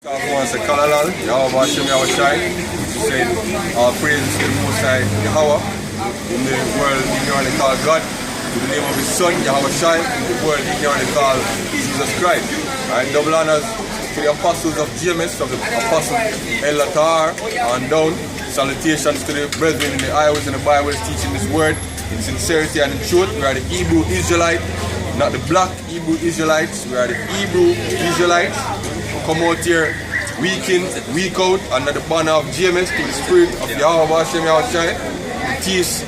Once a Kalalal, Yahweh Hashem Yahweh Shai, which is saying all praises to the Most High Yahweh, in the world ignorantly called God, in the name of His Son Yahweh Shai, in the world ignorantly called Jesus Christ. Alright, double honors to the apostles of James, of the apostle Elatar, and down. Salutations to the brethren in the highways and the byways teaching this word in sincerity and in truth. We are the Hebrew Israelites, not the black Hebrew Israelites. We are the Hebrew Israelites. Come out here week in, week out under the banner of James to the spirit of Yahweh Hashem Yahweh Shai, to teach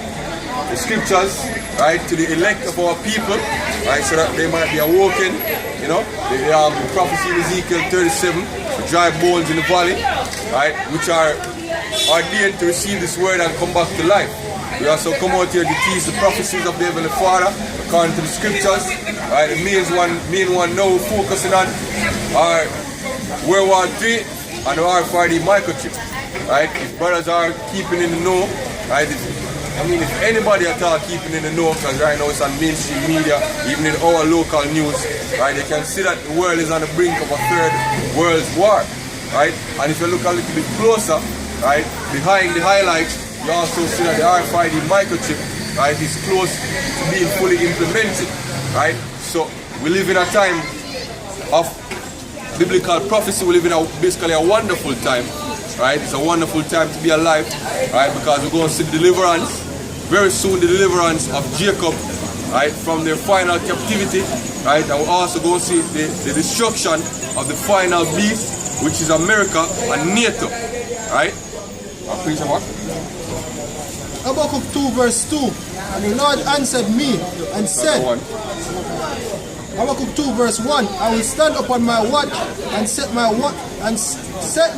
the scriptures, right, to the elect of our people, right, so that they might be awoken, you know, the prophecy of Ezekiel 37, the dry bones in the valley, right, which are ordained to receive this word and come back to life. We also come out here to teach the prophecies of the Heavenly Father according to the scriptures, right. The main one now focusing on our Ww3 and R5D microchip, right? If brothers are keeping in the know, right? If anybody at all keeping in the know, because right now it's on mainstream media, even in our local news, right? They can see that the world is on the brink of a third world war, right? And if you look a little bit closer, right, behind the highlights, you also see that the RFID microchip, right, is close to being fully implemented, right? So we live in a time of biblical prophecy. We live in basically a wonderful time, right? It's a wonderful time to be alive, right? Because we're going to see the deliverance, very soon the deliverance of Jacob, right, from their final captivity, right? And we're also going to see the destruction of the final beast, which is America and NATO, right? Habakkuk 2 verse 2, and the Lord answered me and said, Habakkuk 2 verse 1, I will stand upon my watch and set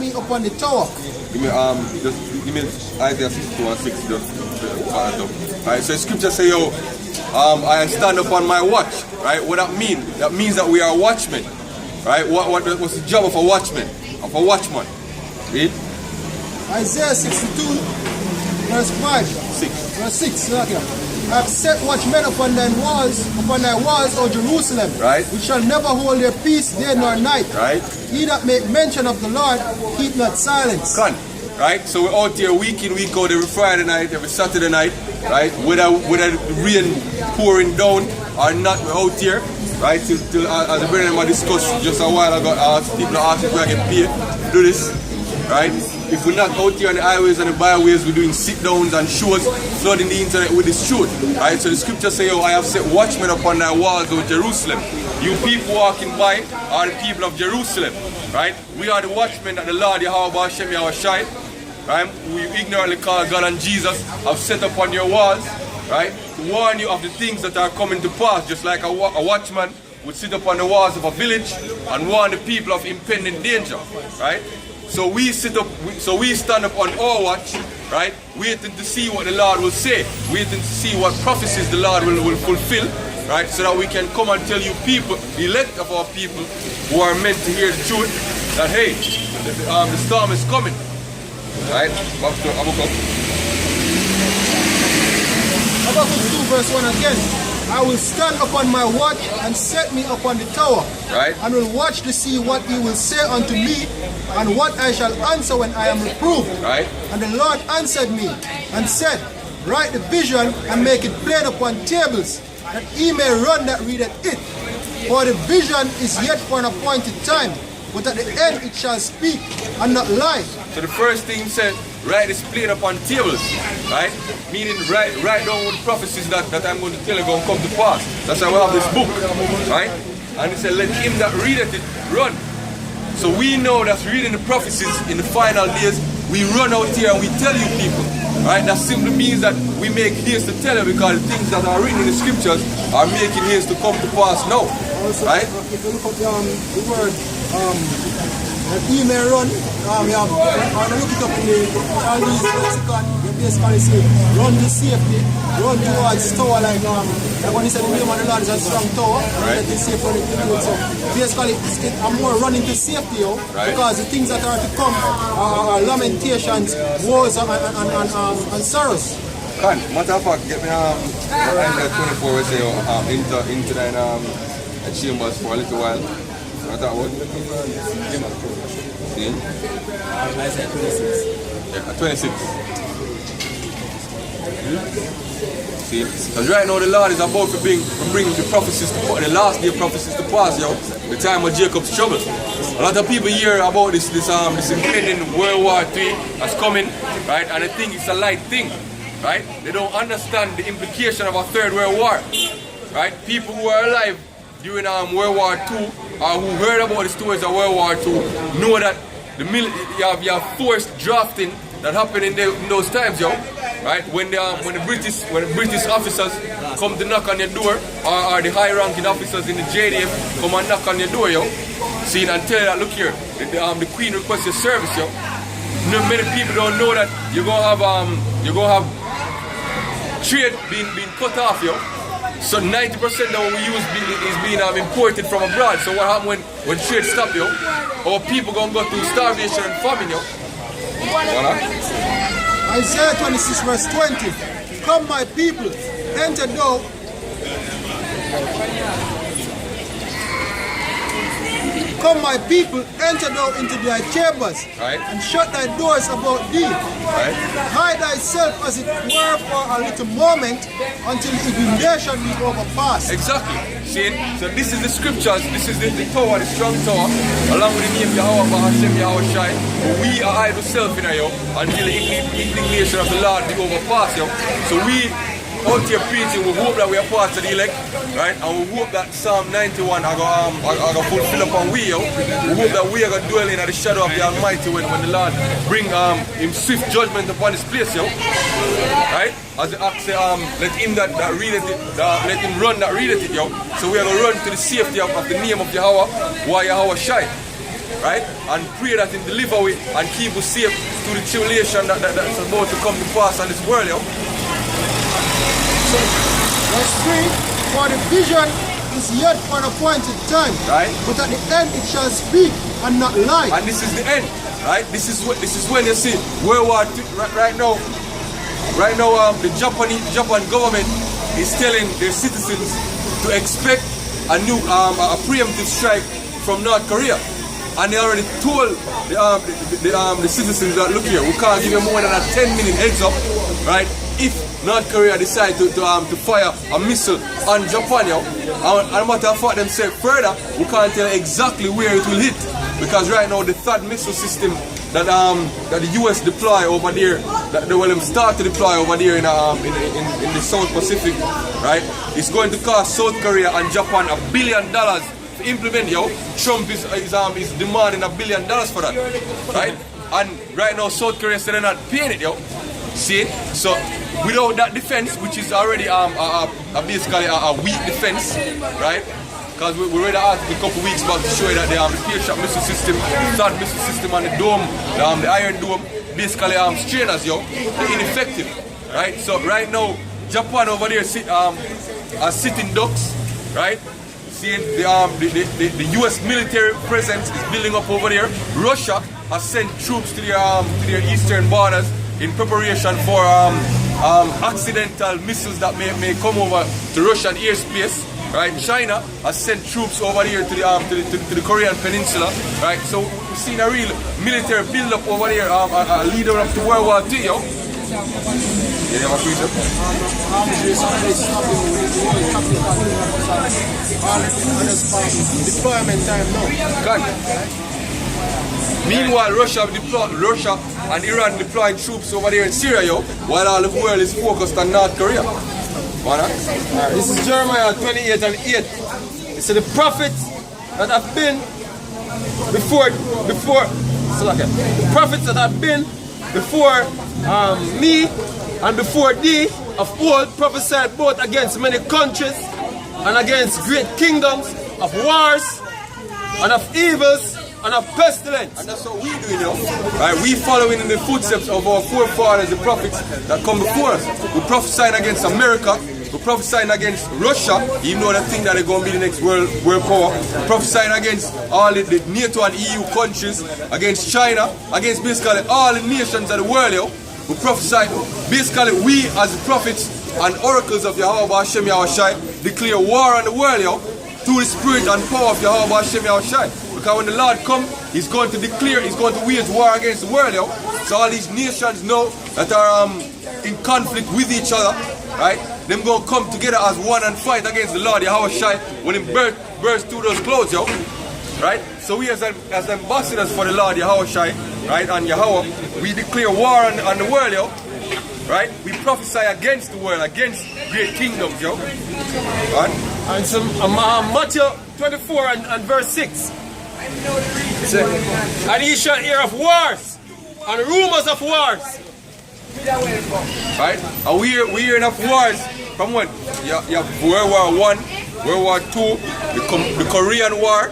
me upon the tower. Give me Isaiah 62 and 6 just alright, so the scripture say, I stand upon my watch, right? What that mean? That means that we are watchmen, right? What's the job of a watchman? Of a watchman? Read. Isaiah 62 verse 5. 6. Verse 6, right here. I have set watchmen upon thy walls, O Jerusalem, right, which shall never hold their peace day nor night. Right. He that make mention of the Lord, keep not silence. Right? So we're out here week in, week out, every Friday night, every Saturday night, right? Whether rain pouring down or not, we're out here, right? Till as the brethren discussed just a while ago, people are asking if I get paid to do this, right? If we're not out here on the highways and the byways, we're doing sit-downs and shows, flooding the internet with this truth, right? So the scripture say, I have set watchmen upon thy walls, O Jerusalem. You people walking by are the people of Jerusalem, right? We are the watchmen that the Lord Yahweh Hashem Yahweh Shai, right? We ignorantly call God and Jesus, have set upon your walls, right? To warn you of the things that are coming to pass, just like a watchman would sit upon the walls of a village and warn the people of impending danger, right? So we stand up on our watch, right, waiting to see what the Lord will say, waiting to see what prophecies the Lord will fulfill, right, so that we can come and tell you people, the elect of our people who are meant to hear the truth, that hey, the storm is coming, right? Back to Habakkuk. Habakkuk 2 verse 1 again. I will stand upon my watch and set me upon the tower, right, and will watch to see what he will say unto me, and what I shall answer when I am reproved. Right. And the Lord answered me and said, write the vision and make it plain upon tables, that he may run that readeth it. For the vision is yet for an appointed time, but at the end it shall speak and not lie. So the first thing he said, write this plain upon tables, right? Meaning write down all the prophecies that I'm going to tell you going to come to pass. That's why we have this book, right? And he said, let him that readeth it run. So we know that reading the prophecies in the final days, we run out here and we tell you people, right? That simply means that we make haste to tell you, because the things that are written in the scriptures are making haste to come to pass now, right? If you look up the word, that he may run, we have, look it up in the Chinese lexicon, you basically say, run to safety, run towards tower, like when he said the name of the Lord is a strong tower, right, that is safe for the people. So basically, I'm more running to safety, right, because the things that are to come are lamentations, wars, and sorrows. Matter of fact, get me 24 we say into the chambers for a little while. What that one? See? I said 26. Yeah, 26. See? Because right now the Lord is about to bring the prophecies to the last day prophecies to pass, yo. The time of Jacob's trouble. A lot of people hear about this impending World War III that's coming, right? And they think it's a light thing, right? They don't understand the implication of a third World War, right? People who are alive during World War II or who heard about the stories of World War II know that you have forced drafting that happened in those times, yo. Right? When the British officers come to knock on your door, or the high-ranking officers in the JDF come and knock on your door, yo. See, and tell you that, look here, the Queen requests your service, yo. Many people don't know that you're gonna have trade being cut off, yo. So 90% of what we use is being imported from abroad. So what happens when trade stop, yo? Our people gonna go through starvation and famine, yo. Isaiah 26 verse 20. Come my people, enter thou. Come my people, enter thou into thy chambers, right, and shut thy doors about thee. Right. Hide thyself as it were for a little moment until the inundation be overpassed. Exactly. See? So this is the scriptures, this is the tower, the strong tower, along with the name Yahweh Bahashem Yahweh Shai. We are idle self in yo until the indignation of the Lord be overpassed, yo. So we out here preaching, we hope that we are part of the elect, right? And we hope that Psalm 91 are going to fulfill upon we, yo. We hope that we are going to dwell in the shadow of the Almighty when the Lord bring him swift judgment upon this place, yo. Right? As the act say, let him that readeth it, let him run that readeth it, yo. So we are going to run to the safety of the name of Yahweh, why Yahweh Shai. Right? And pray that him deliver we and keep us safe through the tribulation that's about to come to pass on this world, yo. So, verse 3, for the vision is yet for an appointed time, right? But at the end it shall speak and not lie. And this is the end, right? This is when you see World War II, right now, the Japan government is telling their citizens to expect a new a preemptive strike from North Korea. And they already told the citizens that, look here, we can't give you more than a 10-minute heads up, right? If North Korea decide to fire a missile on Japan, yo, and a matter of fact, them say further, we can't tell exactly where it will hit, because right now the third missile system that the US deploy over there, that they will start to deploy over there in the South Pacific, right? It's going to cost South Korea and Japan $1 billion to implement, yo. Trump is demanding $1 billion for that, right? And right now South Korea said they're not paying it, yo. See? So without that defense, which is already basically a weak defense, right? Because we read an article a couple weeks back to show you that the Patriot missile system, THAAD missile system, and the dome, the Iron Dome, basically strainers, yo, they're ineffective, right? So right now, Japan over there are sitting ducks, right? See, the US military presence is building up over there. Russia has sent troops to their eastern borders in preparation for accidental missiles that may come over to Russian airspace, right? China has sent troops over here to the Korean Peninsula, right? So we've seen a real military build-up over there, leader up to World War II, yo. Yeah, you have a question? Deployment time now. Gone. Meanwhile, Russia and Iran deploying troops over there in Syria, yo, while all the world is focused on North Korea. Right, this is Jeremiah 28 and 8. It said the prophets that have been before the prophets that have been before me and before thee of old prophesied both against many countries and against great kingdoms, of wars and of evils and of pestilence. And that's what we do, you know. Right? We following in the footsteps of our forefathers, the prophets that come before us. We prophesying against America. We're prophesying against Russia, even though they think that they're going to be the next world power. We're prophesying against all the NATO and EU countries, against China, against basically all the nations of the world, yo. We prophesy, basically we as the prophets and oracles of Yahweh Hashem Yahweh Shai declare war on the world, yo, through the spirit and power of Yahweh Hashem Yahweh Shai. Because when the Lord come, he's going to declare, he's going to wage war against the world, yo. So all these nations know that are in conflict with each other, right? Them going to come together as one and fight against the Lord Yahushua when he burst through those clothes, yo. Right? So we as ambassadors for the Lord Yahushua, right, and Yahweh, we declare war on the world, yo. Right? We prophesy against the world, against great kingdoms, yo. Right? And some Matthew 24 and verse 6. And ye shall hear of wars and rumors of wars. Right? And we hear enough wars from what? You have World War I, World War II, the Korean War,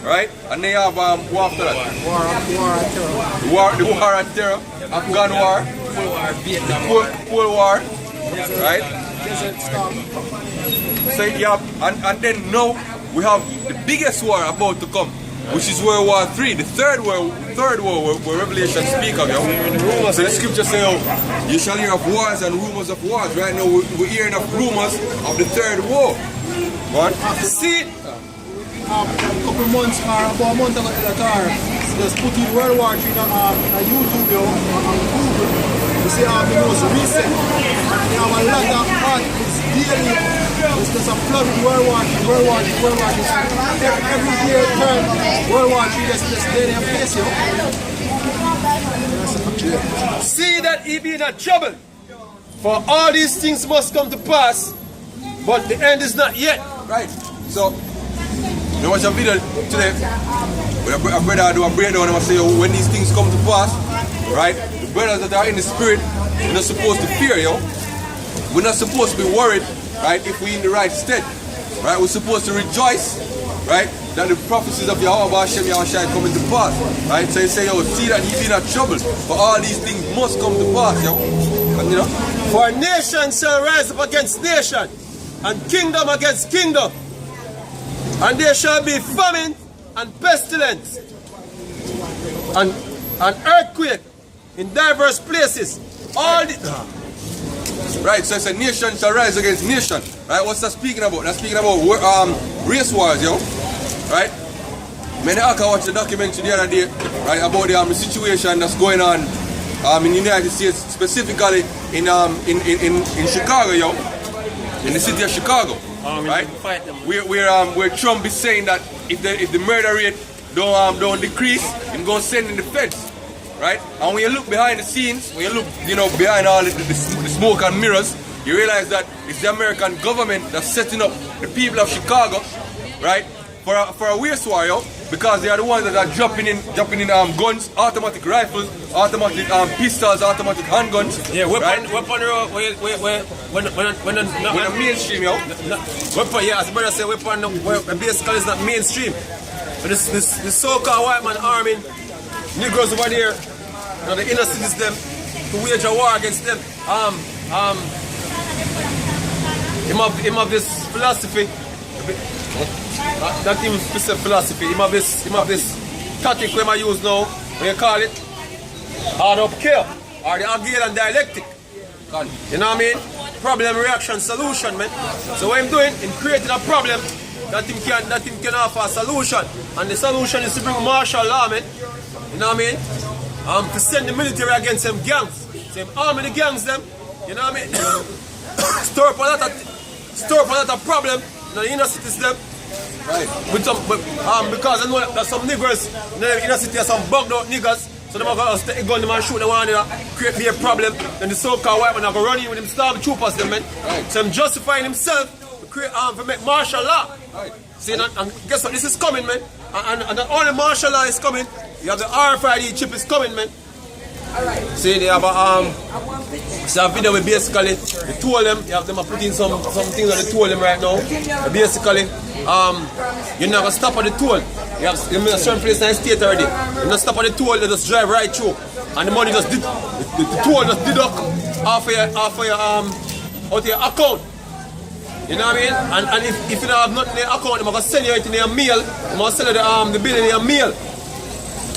right? And they have what after that? The War on Terror, Afghan War, Cold War, right? So yeah, and then now we have the biggest war about to come, which is World War III, the third war where Revelation speak of, yo. So the scripture say, oh, you shall hear of wars and rumors of wars. Right now we're hearing of rumors of the third war. What? See, a couple months or about a month ago in the car, just put in World War III on YouTube, yo, on Google. You see the most recent. And they have a lot of articles daily. It's just a flood with World War III, World War III, World War III. Every year turn, World War III just there in place, yo. see that he be in a trouble. For all these things must come to pass, but the end is not yet. Right. So you watch a video today where a brother do a breakdown and say, oh, when these things come to pass, right? The brothers that are in the spirit, we're not supposed to fear, yo. We're not supposed to be worried, right, if we're in the right state. Right? We're supposed to rejoice, right, that the prophecies of Yahweh Yahushua coming to pass. Right? So you say, yo, see that you be in a trouble, but all these things must come to pass, yo. And you know? For nation shall rise up against nation, and kingdom against kingdom. And there shall be famine and pestilence and earthquake in diverse places. All the right, so it's a nation shall rise against nation. Right, what's that speaking about? That's speaking about race wars, yo. Right? Man, I watched the documentary the other day, right, about the situation that's going on in the United States, specifically in Chicago, yo. In the city of Chicago. Right? Where Trump is saying that if the murder rate don't decrease, he's gonna send in the feds, right? And when you look behind the scenes, when you look, you know, behind all the smoke and mirrors, you realize that it's the American government that's setting up the people of Chicago, right, for a waste war, yo, because they are the ones that are dropping in guns, automatic rifles, automatic pistols, automatic handguns. yeah, weapon right? when When mainstream, yo. weapon, yeah, as brother say, weapon basically is not mainstream. But this so-called white man arming Negroes over there, you know, the inner cities them to wage a war against them. Him have this philosophy. Not even specific philosophy. Him have this tactic when I use now, when you call it hard up care or the Hegelian dialectic. You know what I mean? Problem, reaction, solution, man. So what I'm doing, in creating a problem that him can offer a solution. And the solution is to bring martial law, man. You know what I mean? To send the military against them gangs. So him arming the gangs them, you know what I mean? Stir up a lot of problem in the inner cities them. Right. Because I know that some niggers in the inner city are some bugged out niggers. So they're going to take a gun them and shoot them one another, create me a problem. Then the so-called white man are going to run in with them stormtroopers them, man. Right. So I'm justifying himself to create to make martial law. Right. See, and guess what? This is coming, man. And not only martial law is coming, you have the RFID chip is coming, man. See, they have a video where basically they told them, you have them put in some things that they told them right now. Basically, you're not gonna stop at the toll. You have a certain place in the state already. You're not stop at the toll, they just drive right through. And the money just the toll just deduct off your out of your account. You know what I mean? And if you don't have nothing in your account, they're gonna send you it in your mail. They're gonna send you the bill in your mail.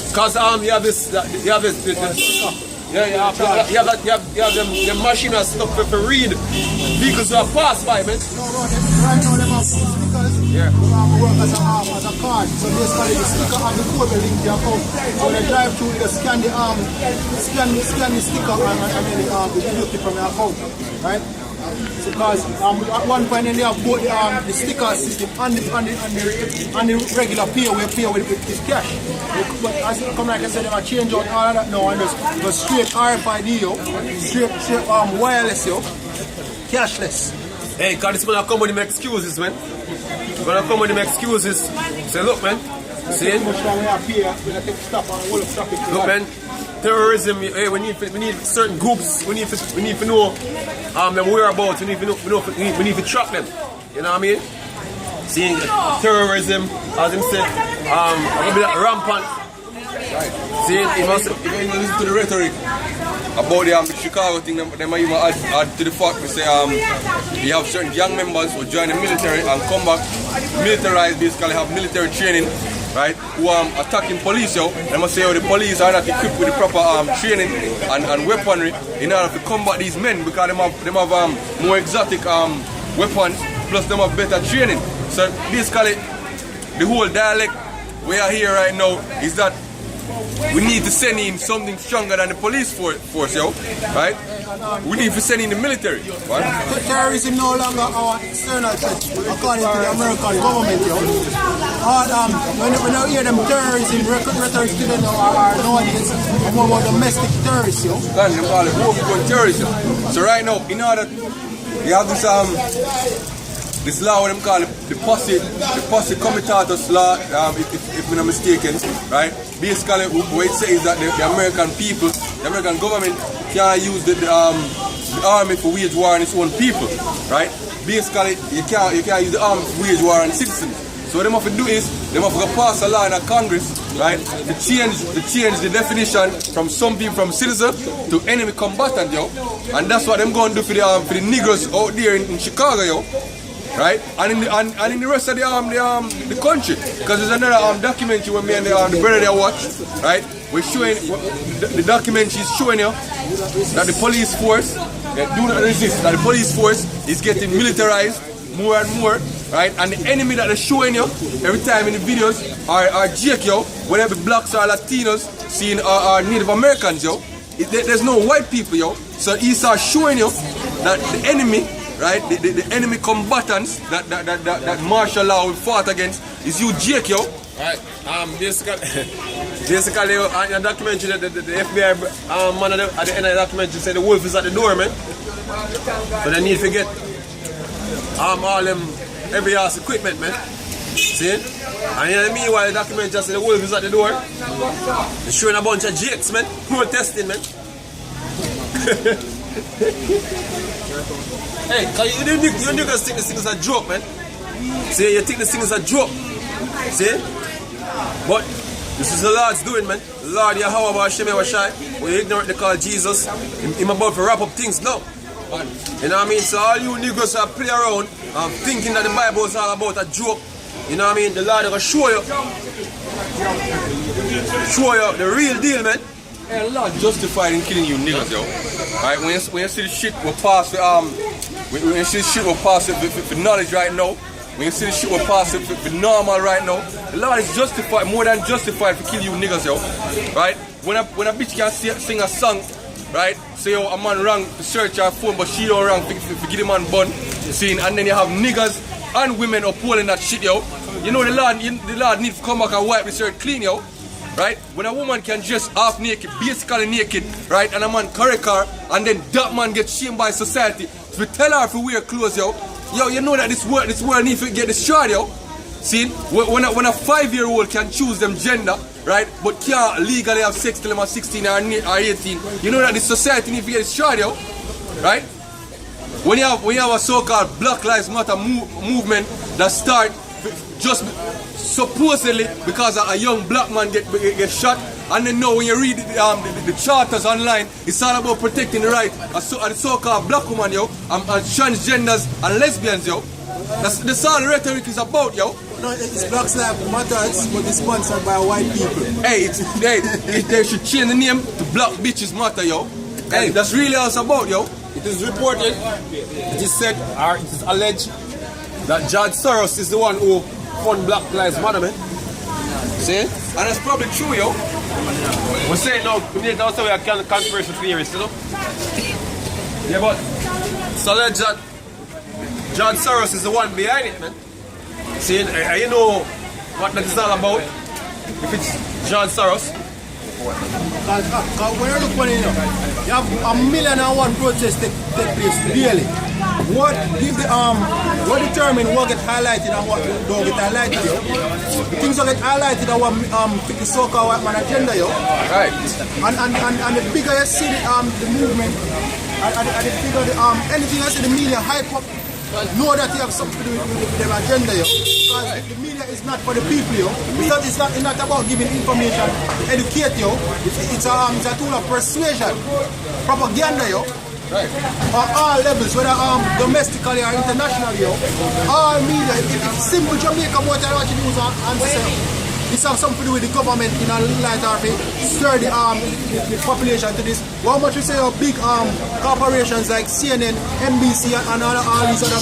Because you have this, you have them machine that's stuck for read vehicles that pass by, man. Right now, them have speakers. Yeah. Work as a card. So basically the sticker on the code will link to your account. So when you drive through, you scan the sticker and then the duty from your account. Right? So because at one point they have both the sticker system and the regular pay with cash. But as come like I said, they have change out all of that now and just straight RFID straight wireless cashless. Hey, cause this man come with them excuses, man. When I come with them excuses, say look, man. See? Look, man. Terrorism. Hey, we need certain groups. We need to know them whereabouts. We need to track them. You know what I mean? Seeing terrorism, as him say, a bit rampant. Right. See, if you listen to the rhetoric about the Chicago thing, they might even add to the fact we say you have certain young members who join the military and come back militarized, basically have military training, right? Who are attacking police, They must say the police are not equipped with the proper training and weaponry in order to combat these men because they have more exotic weapons, plus they have better training. So basically, the whole dialect we are here right now is that we need to send in something stronger than the police force, right? We need to send in the military. Right? Terrorism no longer our external threat, according to the American government, When you hear them terrorism rhetoric to them nowadays, it's more about domestic terrorists, They call it homegrown terrorism. So right now, in order, you have this law, what them call it, the posse comitatus law, if I'm not mistaken, right? Basically, what it says is that the American people, the American government can't use the army for wage war on its own people, right? Basically, you can't use the army for wage war on citizens. So what they have to do is, they have to pass a law in a Congress, right, to change the definition from some people, from citizen to enemy combatant, and that's what they're going to do for the Negroes out there in Chicago, right? And in the rest of the country, because there's another documentary where me and the brother there watch, right? We're showing the documentary is showing you that the police force do not resist, that the police force is getting militarized more and more, right? And the enemy that they're showing you every time in the videos are Jake, whether it be blacks or Latinos, seeing are Native Americans, There's no white people, So he starts showing you that the enemy, right, the enemy combatants that martial law we fought against is you, Jake, Right. Basically, in the documentary, the FBI man at the end of the documentary said the wolf is at the door, man. So they need to get all them every ass equipment, man. See? And in the meanwhile, the documentary just said the wolf is at the door. They're showing a bunch of Jakes, man, protesting, man. Hey, you niggas think this thing is a joke, man. See, you think this thing is a joke. See? But this is the Lord's doing, man. The Lord Yahweh Hashem Yahweh, we ignorant they call Jesus. Him about to wrap up things now. You know what I mean? So all you niggas are play around thinking that the Bible is all about a joke. You know what I mean? The Lord is going to show you the real deal, man. Yeah, the Lord justified in killing you niggas, Right? When you see the shit will pass when you see the shit will pass for knowledge right now, when you see the shit will pass for normal right now, the Lord is justified, more than justified for killing you niggas, Right? When a bitch can sing a song, right? Say a man wrong to search her phone, but she don't wrong to give the man bun, and then you have niggas and women upholding that shit, You know the Lord needs to come back and wipe the shirt clean, Right? When a woman can dress half naked, basically naked, right? And a man correct her, and then that man gets shamed by society. So we tell her to wear clothes, you know that this world needs to get destroyed, See? When a 5-year-old can choose them gender, right? But can't legally have sex till they're 16 or 18, you know that this society needs to get destroyed, Right? When you have a so-called Black Lives Matter movement that start just supposedly because a young black man get shot, and then now when you read the charters online, it's all about protecting the right of the so-called black woman, and transgenders and lesbians, That's all the rhetoric is about, No, it's Black Lives Matter, but it's sponsored by white people. Hey, they should change the name to Black Bitches Matter, Hey, that's really all it's about, It is reported, it is said, or it is alleged that George Soros is the one who fund Black Lives Matter, man. See? And that's probably true, yo. We're saying now, we need to also we are conspiracy theorists, you know? Yeah, but so that George Soros is the one behind it, man. See, and you know what that is all about? If it's George Soros. Because when you look for it, you have 1,000,001 protests take place daily. What determine what get highlighted and what don't get highlighted, yo? The things that get highlighted are what fit the so-called white man agenda, yo. Right. And the bigger you see the movement, and the bigger anything else in the media hype up, know that you have something to do with their agenda, yo. Because the media is not for the people, yo. It's not about giving information, educate, yo. It's a tool of persuasion, propaganda, yo. Right. On all levels, whether domestically or internationally, yo. All media, if simple Jamaica boy tell what you do and say, this has something to do with the government in a light of it, stir the population to this. How much you say of big corporations like CNN, NBC and all these other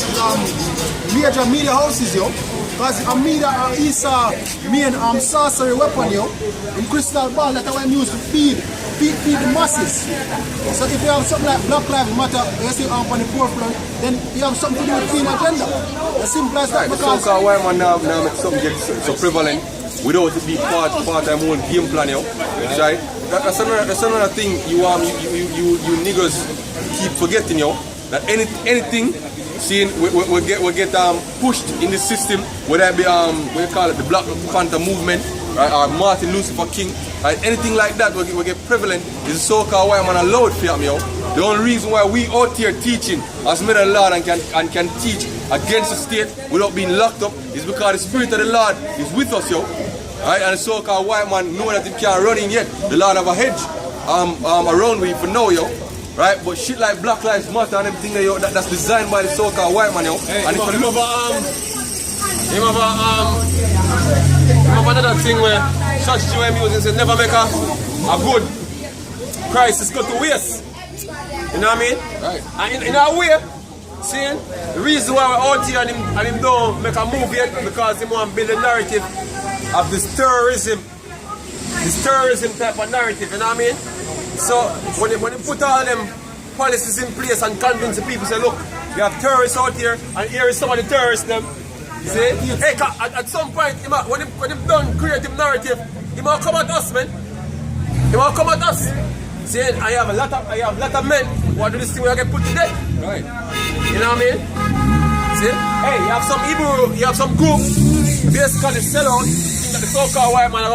major media houses, yo. Because a media is a main sorcery weapon, yo. In crystal ball that I use to feed the masses. So if you have something like Black Lives Matter, you see on the forefront, then you have something to do with clean agenda. As simple as that. Right, the so-called white man now make something get so prevalent without it being part of their own game plan, yo. Right? That's another thing you niggas keep forgetting, yo. That anything seeing we get pushed in the system, whether it be what you call it, the Black Panther movement, right, or Martin Lucifer King, right, anything like that we get prevalent is the so-called white man allowed for me, yo. The only reason why we out here teaching as men of the Lord and can teach against the state without being locked up is because the Spirit of the Lord is with us, yo. Right? And the so-called white man know that he can't run in yet. The Lord have a hedge around me for now, yo. Right? But shit like Black Lives Matter and everything yo, that's designed by the so-called white man, yo. Hey, and you remember another thing where church GM using says never make a good crisis go to waste. You know what I mean? Right. And in a way, seeing the reason why we're out here and him don't make a move yet because he want to build a narrative of this terrorism type of narrative, you know what I mean? So when they put all them policies in place and convince the people, say, look, we have terrorists out here and here is some of the terrorists them. See? Hey, at some point, when they done creative narrative, he might come at us, man. He might come at us. See, I have a lot of men who are doing this thing where I get put to death. Right. You know what I mean? See? Hey, you have some Hebrew, you have some group, basically sell out, think that the so-called white man